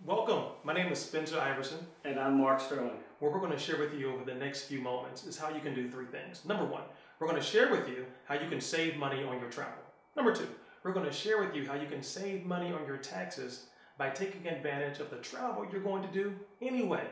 Welcome, my name is Spencer Iverson. And I'm Mark Sterling. What we're going to share with you over the next few moments is how you can do three things. Number one, we're going to share with you how you can save money on your travel. Number two, we're going to share with you how you can save money on your taxes by taking advantage of the travel you're going to do anyway.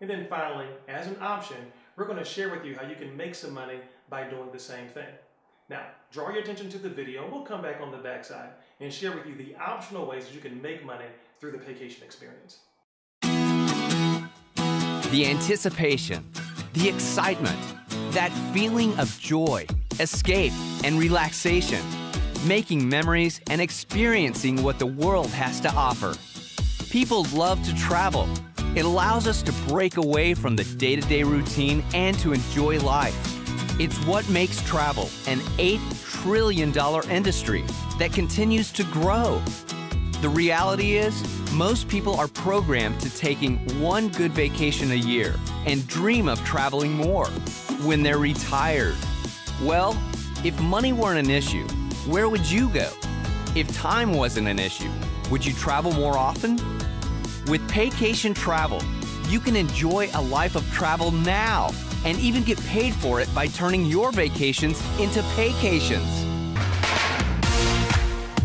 And then finally, as an option, we're going to share with you how you can make some money by doing the same thing. Now, draw your attention to the video. We'll come back on the backside and share with you the optional ways that you can make money through the Paycation experience. The anticipation, the excitement, that feeling of joy, escape, and relaxation, making memories and experiencing what the world has to offer. People love to travel. It allows us to break away from the day-to-day routine and to enjoy life. It's what makes travel an $8 trillion industry that continues to grow. The reality is, most people are programmed to taking one good vacation a year and dream of traveling more when they're retired. Well, if money weren't an issue, where would you go? If time wasn't an issue, would you travel more often? With Paycation Travel, you can enjoy a life of travel now and even get paid for it by turning your vacations into paycations.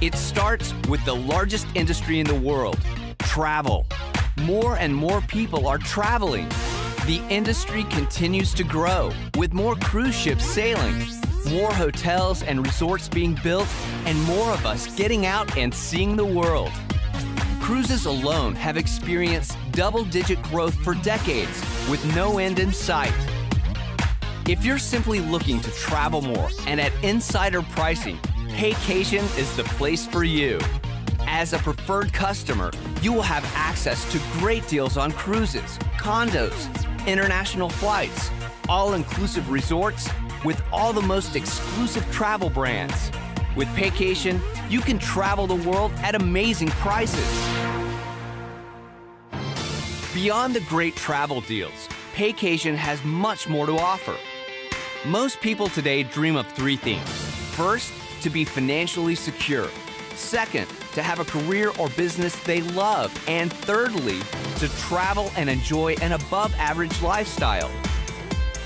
It starts with the largest industry in the world, travel. More and more people are traveling. The industry continues to grow with more cruise ships sailing, more hotels and resorts being built, and more of us getting out and seeing the world. Cruises alone have experienced double-digit growth for decades with no end in sight. If you're simply looking to travel more and at insider pricing, Paycation is the place for you. As a preferred customer, you will have access to great deals on cruises, condos, international flights, all-inclusive resorts with all the most exclusive travel brands. With Paycation, you can travel the world at amazing prices. Beyond the great travel deals, Paycation has much more to offer. Most people today dream of three things. First, to be financially secure. Second, to have a career or business they love. And thirdly, to travel and enjoy an above-average lifestyle.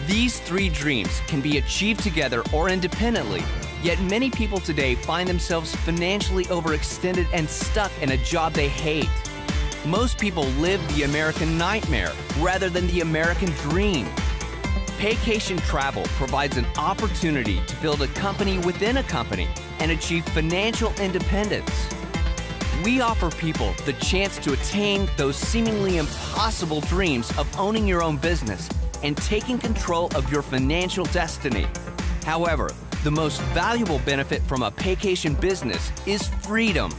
These three dreams can be achieved together or independently, yet many people today find themselves financially overextended and stuck in a job they hate. Most people live the American nightmare rather than the American dream. Paycation Travel provides an opportunity to build a company within a company and achieve financial independence. We offer people the chance to attain those seemingly impossible dreams of owning your own business and taking control of your financial destiny. However, the most valuable benefit from a Paycation business is freedom.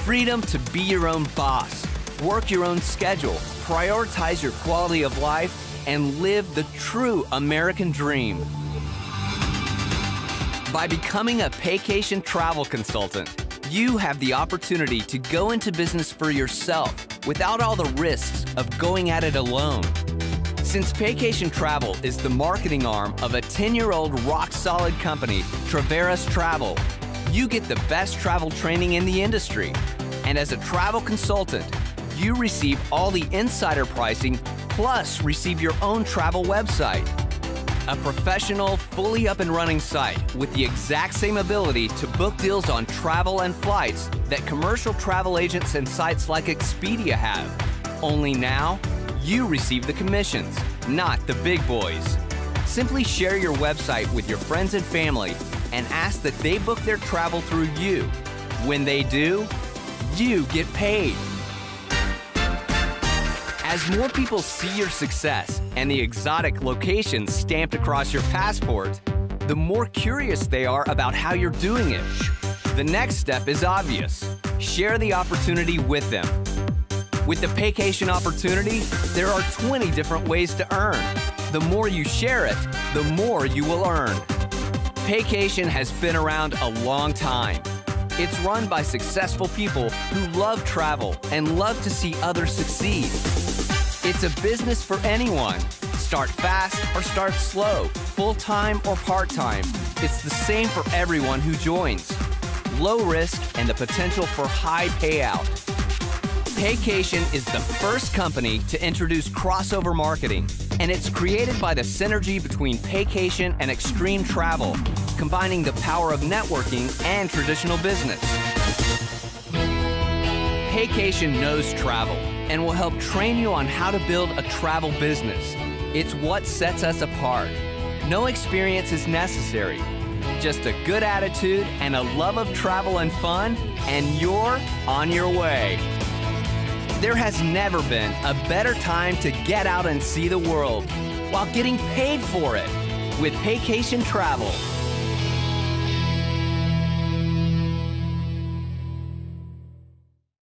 Freedom to be your own boss, work your own schedule, prioritize your quality of life, and live the true American dream. By becoming a Paycation travel consultant, you have the opportunity to go into business for yourself without all the risks of going at it alone. Since Paycation Travel is the marketing arm of a 10-year-old rock-solid company, Traveras Travel, you get the best travel training in the industry. And as a travel consultant, you receive all the insider pricing, plus receive your own travel website. A professional, fully up and running site with the exact same ability to book deals on travel and flights that commercial travel agents and sites like Expedia have. Only now, you receive the commissions, not the big boys. Simply share your website with your friends and family and ask that they book their travel through you. When they do, you get paid. As more people see your success and the exotic locations stamped across your passport, the more curious they are about how you're doing it. The next step is obvious. Share the opportunity with them. With the Paycation opportunity, there are 20 different ways to earn. The more you share it, the more you will earn. Paycation has been around a long time. It's run by successful people who love travel and love to see others succeed. It's a business for anyone. Start fast or start slow, full-time or part-time. It's the same for everyone who joins. Low risk and the potential for high payout. Paycation is the first company to introduce crossover marketing, and it's created by the synergy between Paycation and extreme travel, combining the power of networking and traditional business. Paycation knows travel and will help train you on how to build a travel business. It's what sets us apart. No experience is necessary. Just a good attitude and a love of travel and fun, and you're on your way. There has never been a better time to get out and see the world while getting paid for it with Paycation Travel.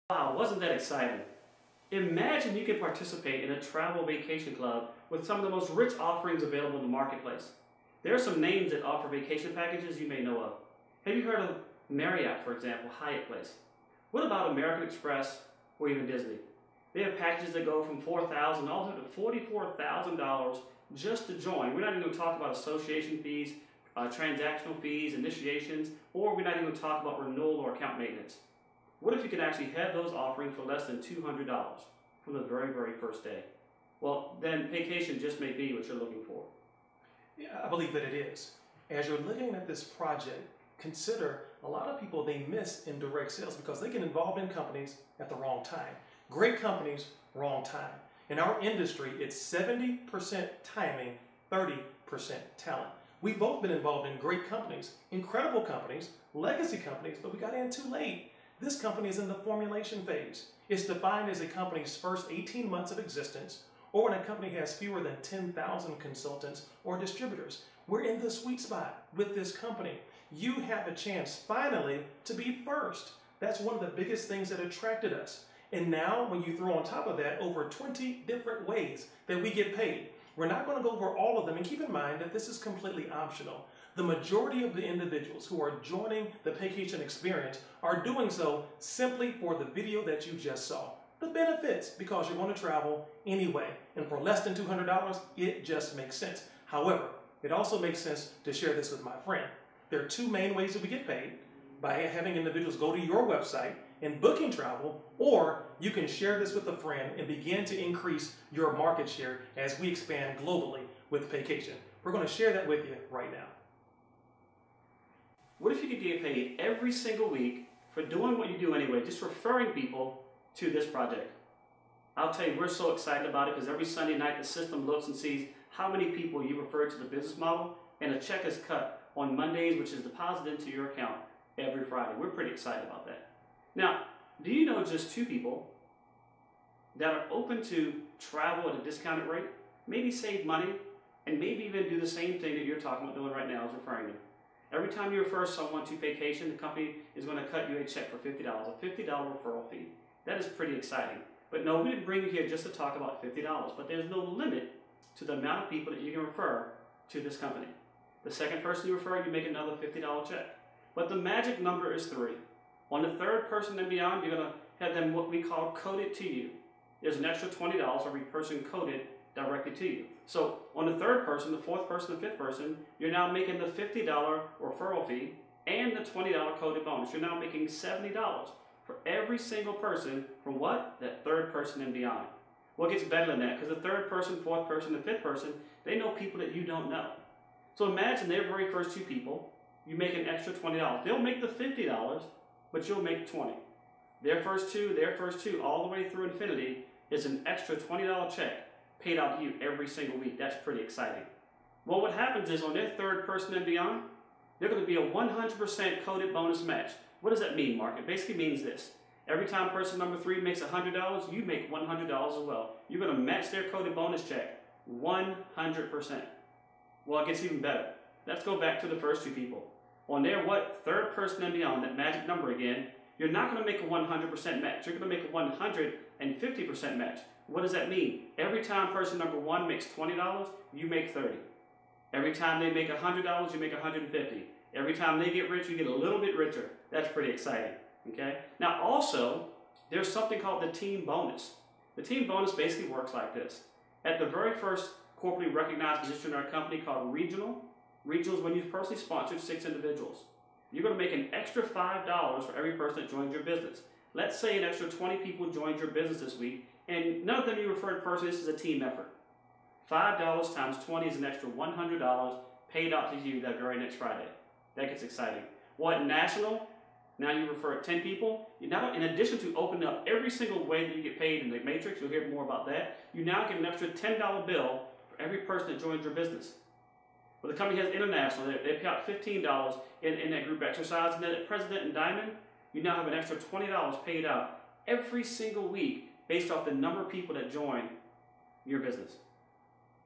Wow, wasn't that exciting? Imagine you could participate in a travel vacation club with some of the most rich offerings available in the marketplace. There are some names that offer vacation packages you may know of. Have you heard of Marriott, for example, Hyatt Place? What about American Express or even Disney? They have packages that go from $4,000 all the way to $44,000 just to join. We're not even going to talk about association fees, transactional fees, initiations, or we're not even going to talk about renewal or account maintenance. What if you could actually have those offerings for less than $200 from the very, very first day? Well, then Paycation just may be what you're looking for. Yeah, I believe that it is. As you're looking at this project, consider a lot of people, they miss in direct sales because they get involved in companies at the wrong time. Great companies, wrong time. In our industry, it's 70% timing, 30% talent. We've both been involved in great companies, incredible companies, legacy companies, but we got in too late. This company is in the formulation phase. It's defined as a company's first 18 months of existence, or when a company has fewer than 10,000 consultants or distributors. We're in the sweet spot with this company. You have a chance finally to be first. That's one of the biggest things that attracted us. And now when you throw on top of that over 20 different ways that we get paid, we're not going to go over all of them, and keep in mind that this is completely optional. The majority of the individuals who are joining the Paycation experience are doing so simply for the video that you just saw. The benefits, because you're going to travel anyway, and for less than $200, it just makes sense. However, it also makes sense to share this with my friend. There are two main ways that we get paid: by having individuals go to your website and booking travel, or you can share this with a friend and begin to increase your market share as we expand globally with Paycation. We're going to share that with you right now. What if you could get paid every single week for doing what you do anyway, just referring people to this project? I'll tell you, we're so excited about it because every Sunday night the system looks and sees how many people you refer to the business model, and a check is cut on Mondays, which is deposited into your account every Friday. We're pretty excited about that. Now, do you know just two people that are open to travel at a discounted rate, maybe save money, and maybe even do the same thing that you're talking about doing right now, is referring them? Every time you refer someone to Paycation, the company is going to cut you a check for $50, a $50 referral fee. That is pretty exciting. But no, we didn't bring you here just to talk about $50, but there's no limit to the amount of people that you can refer to this company. The second person you refer, you make another $50 check. But the magic number is 3. On the third person and beyond, you're going to have them what we call coded to you. There's an extra $20 for every person coded directly to you. So on the third person, the fourth person, the fifth person, you're now making the $50 referral fee and the $20 coded bonus. You're now making $70 for every single person from what? That third person and beyond. Well, it gets better than that, because the third person, fourth person, and fifth person, they know people that you don't know. So imagine their very first 2 people, you make an extra $20. They'll make the $50, but you'll make $20. Their first two, all the way through infinity, is an extra $20 check paid out to you every single week. That's pretty exciting. Well, what happens is on their third person and beyond, they're going to be a 100% coded bonus match. What does that mean, Mark? It basically means this. Every time person number 3 makes $100, you make $100 as well. You're going to match their coded bonus check 100%. Well, it gets even better. Let's go back to the first 2 people. On their third person and beyond, that magic number again, you're not going to make a 100% match. You're going to make a 150% match. What does that mean? Every time person number 1 makes $20, you make $30. Every time they make $100, you make $150. Every time they get rich, you get a little bit richer. That's pretty exciting. Okay? Now also, there's something called the team bonus. The team bonus basically works like this. At the very first corporately recognized position in our company called regional is when you personally sponsored 6 individuals. You're going to make an extra $5 for every person that joins your business. let's say an extra 20 people joined your business this week, and none of them you referred personally. This is a team effort. $5 times 20 is an extra $100 paid out to you that very next Friday. That gets exciting. What national? Now you refer 10 people. You now, in addition to opening up every single way that you get paid in the matrix, you'll hear more about that, you now get an extra $10 bill for every person that joins your business. Well, the company has international. They pay out $15 in that group exercise. And then at President and Diamond, you now have an extra $20 paid out every single week based off the number of people that join your business.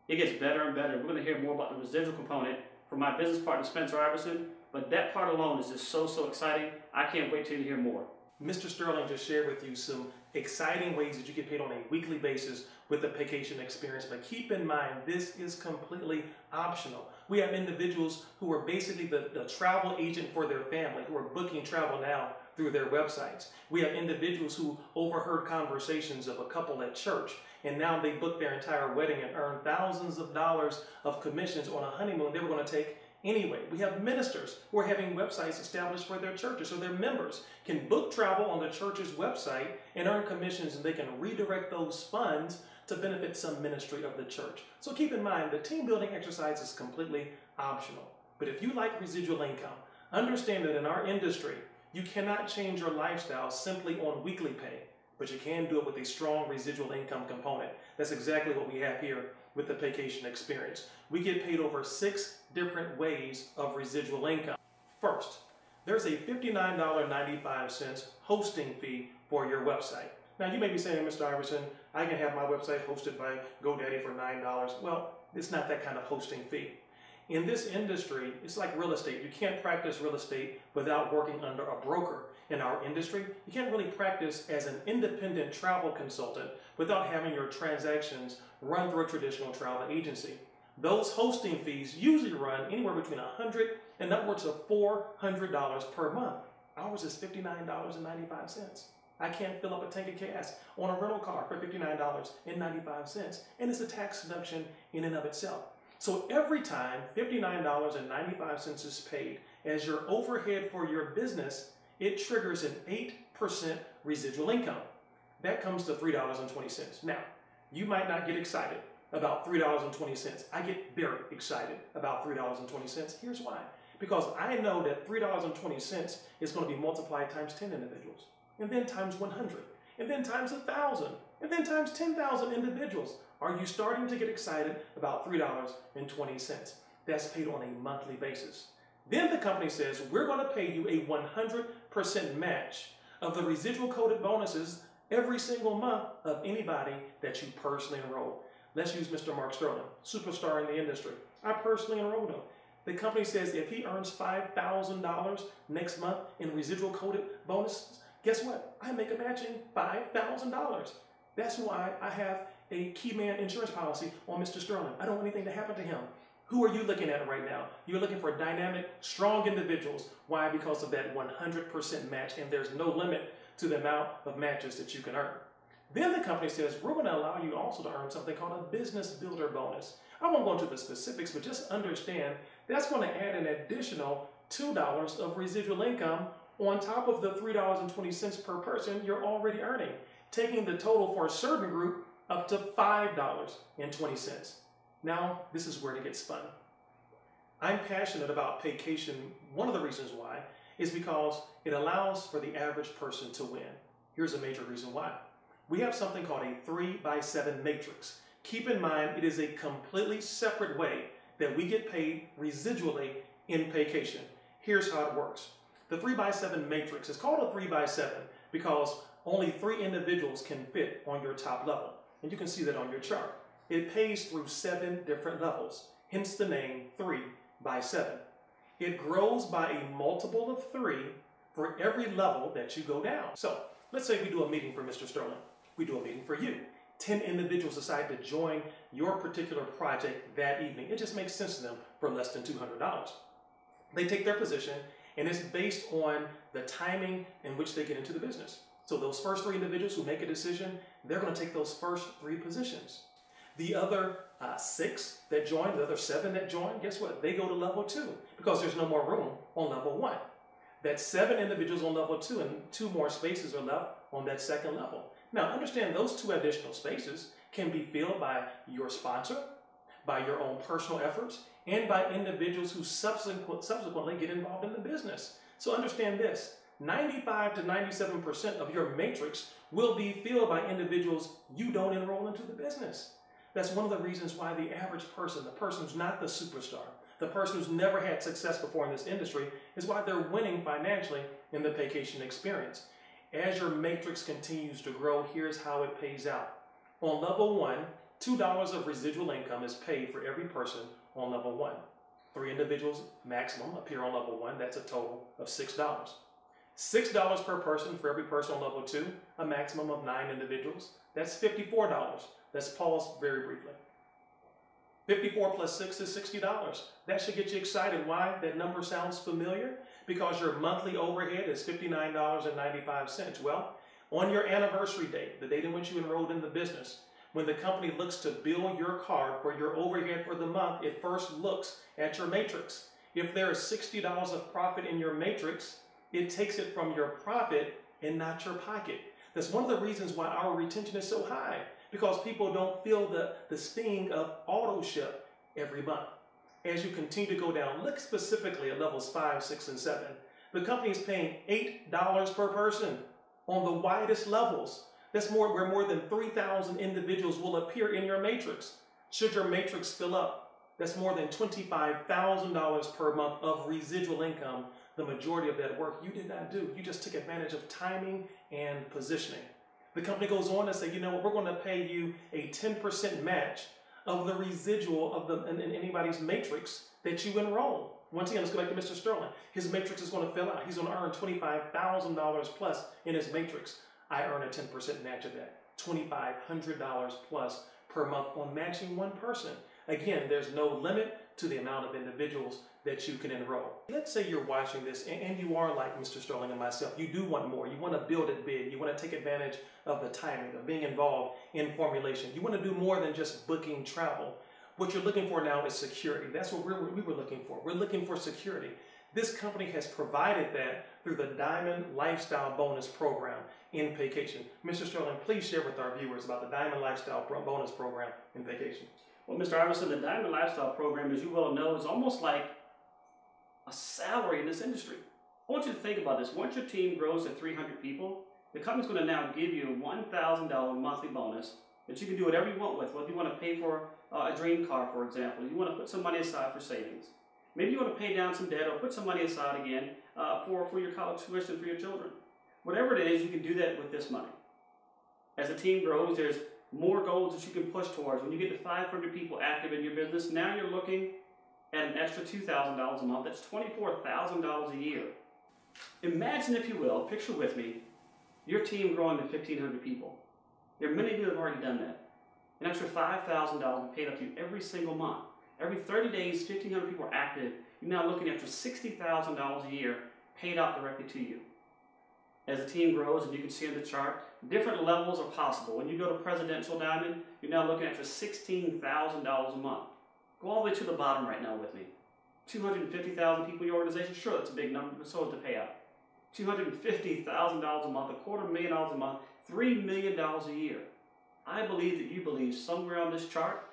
It gets better and better. We're going to hear more about the residual component from my business partner, Spencer Iverson. But that part alone is just so exciting. I can't wait till you hear more. Mr. Sterling just shared with you some exciting ways that you get paid on a weekly basis with the Paycation experience. But keep in mind, this is completely optional. We have individuals who are basically the travel agent for their family, who are booking travel now through their websites. We have individuals who overheard conversations of a couple at church, and now they book their entire wedding and earn thousands of dollars of commissions on a honeymoon they were going to take anyway. We have ministers who are having websites established for their churches, so their members can book travel on the church's website and earn commissions, and they can redirect those funds to benefit some ministry of the church. So keep in mind, the team building exercise is completely optional. But if you like residual income, understand that in our industry, you cannot change your lifestyle simply on weekly pay, but you can do it with a strong residual income component. That's exactly what we have here with the Paycation experience. We get paid over 6 different ways of residual income. First, there's a $59.95 hosting fee for your website. Now you may be saying, Mr. Iverson, I can have my website hosted by GoDaddy for $9. Well, it's not that kind of hosting fee. In this industry, it's like real estate. You can't practice real estate without working under a broker. In our industry, you can't really practice as an independent travel consultant without having your transactions run through a traditional travel agency. Those hosting fees usually run anywhere between $100 and upwards of $400 per month. Ours is $59.95. I can't fill up a tank of gas on a rental car for $59.95, and it's a tax deduction in and of itself. So every time $59.95 is paid as your overhead for your business, it triggers an 8% residual income. That comes to $3.20. Now, you might not get excited about $3.20. I get very excited about $3.20. Here's why. Because I know that $3.20 is going to be multiplied times 10 individuals, and then times 100, and then times 1,000, and then times 10,000 individuals. Are you starting to get excited about $3.20? That's paid on a monthly basis. Then the company says, we're going to pay you a 100% match of the residual coded bonuses every single month of anybody that you personally enroll. Let's use Mr. Mark Sterling, superstar in the industry. I personally enrolled him. The company says if he earns $5,000 next month in residual coded bonuses, guess what? I make a matching $5,000. That's why I have a key man insurance policy on Mr. Sterling. I don't want anything to happen to him. Who are you looking at right now? You're looking for dynamic, strong individuals. Why? Because of that 100% match, and there's no limit to the amount of matches that you can earn. Then the company says, we're going to allow you also to earn something called a business builder bonus. I won't go into the specifics, but just understand that's going to add an additional $2 of residual income on top of the $3.20 per person you're already earning, taking the total for a certain group up to $5.20. Now, this is where it gets fun. I'm passionate about Paycation. One of the reasons why is because it allows for the average person to win. Here's a major reason why. We have something called a 3x7 matrix. Keep in mind, it is a completely separate way that we get paid residually in Paycation. Here's how it works. The 3x7 matrix is called a 3x7 because only 3 individuals can fit on your top level. And you can see that on your chart. It pays through 7 different levels, hence the name 3x7. It grows by a multiple of 3 for every level that you go down. So let's say we do a meeting for Mr. Sterling. We do a meeting for you. 10 individuals decide to join your particular project that evening. It just makes sense to them for less than $200. They take their position, and it's based on the timing in which they get into the business. So those first 3 individuals who make a decision, they're going to take those first 3 positions. The other 6 that join, the other 7 that join, guess what? They go to level 2 because there's no more room on level 1. That's 7 individuals on level 2 and 2 more spaces are left on that second level. Now, understand those 2 additional spaces can be filled by your sponsor, by your own personal efforts, and by individuals who subsequently get involved in the business. So understand this, 95 to 97% of your matrix will be filled by individuals you don't enroll into the business. That's one of the reasons why the average person, the person who's not the superstar, the person who's never had success before in this industry, is why they're winning financially in the Paycation experience. As your matrix continues to grow, here's how it pays out. On level 1, $2 of residual income is paid for every person on level 1. 3 individuals maximum appear on level 1. That's a total of $6. $6 per person for every person on level 2, a maximum of 9 individuals. That's $54. Let's pause very briefly. 54 plus 6 is $60. That should get you excited. Why? That number sounds familiar. Because your monthly overhead is $59.95. Well, on your anniversary date, the date in which you enrolled in the business, when the company looks to bill your card for your overhead for the month, it first looks at your matrix. If there is $60 of profit in your matrix, it takes it from your profit and not your pocket. That's one of the reasons why our retention is so high, because people don't feel the sting of auto ship every month. As you continue to go down, look specifically at levels 5, 6, and 7. The company is paying $8 per person on the widest levels. That's where more than 3,000 individuals will appear in your matrix. Should your matrix fill up, that's more than $25,000 per month of residual income. The majority of that work you did not do. You just took advantage of timing and positioning. The company goes on to say, you know what, we're going to pay you a 10% match of the residual of in anybody's matrix that you enroll. Once again, let's go back to Mr. Sterling. His matrix is going to fill out. He's going to earn $25,000 plus in his matrix. I earn a 10% match of that. $2,500 plus per month on matching one person. Again, there's no limit to the amount of individuals that you can enroll. Let's say you're watching this and you are like Mr. Sterling and myself. You do want more. You want to build it big. You want to take advantage of the timing, of being involved in formulation. You want to do more than just booking travel. What you're looking for now is security. That's what we were looking for. We're looking for security. This company has provided that through the Diamond Lifestyle Bonus Program in Paycation. Mr. Sterling, please share with our viewers about the Diamond Lifestyle Bonus Program in Paycation. Well, Mr. Iverson, the Diamond Lifestyle Program, as you well know, is almost like a salary in this industry. I want you to think about this. Once your team grows to 300 people, the company's going to now give you a $1,000 monthly bonus that you can do whatever you want with. Whether you want to pay for a dream car, for example, you want to put some money aside for savings. Maybe you want to pay down some debt or put some money aside again for your college tuition for your children. Whatever it is, you can do that with this money. As the team grows, there's more goals that you can push towards. When you get to 500 people active in your business, now you're looking at an extra $2,000 a month. That's $24,000 a year. Imagine, if you will, picture with me, your team growing to 1,500 people. There are many of you that have already done that. An extra $5,000 paid up to you every single month. Every 30 days, 1,500 people are active. You're now looking at $60,000 a year paid out directly to you. As the team grows, and you can see on the chart, different levels are possible. When you go to Presidential Diamond, you're now looking at $16,000 a month. Go all the way to the bottom right now with me. 250,000 people in your organization, sure, that's a big number, but so is the payout. $250,000 a month, $250,000 a month, $3 million a year. I believe that you believe somewhere on this chart,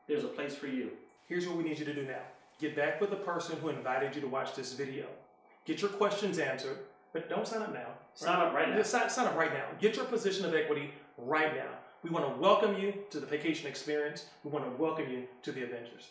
there's a place for you. Here's what we need you to do now. Get back with the person who invited you to watch this video. Get your questions answered, but don't sign up now. Sign up right now. Sign up right now. Get your position of equity right now. We want to welcome you to the Paycation experience. We want to welcome you to the Avengers.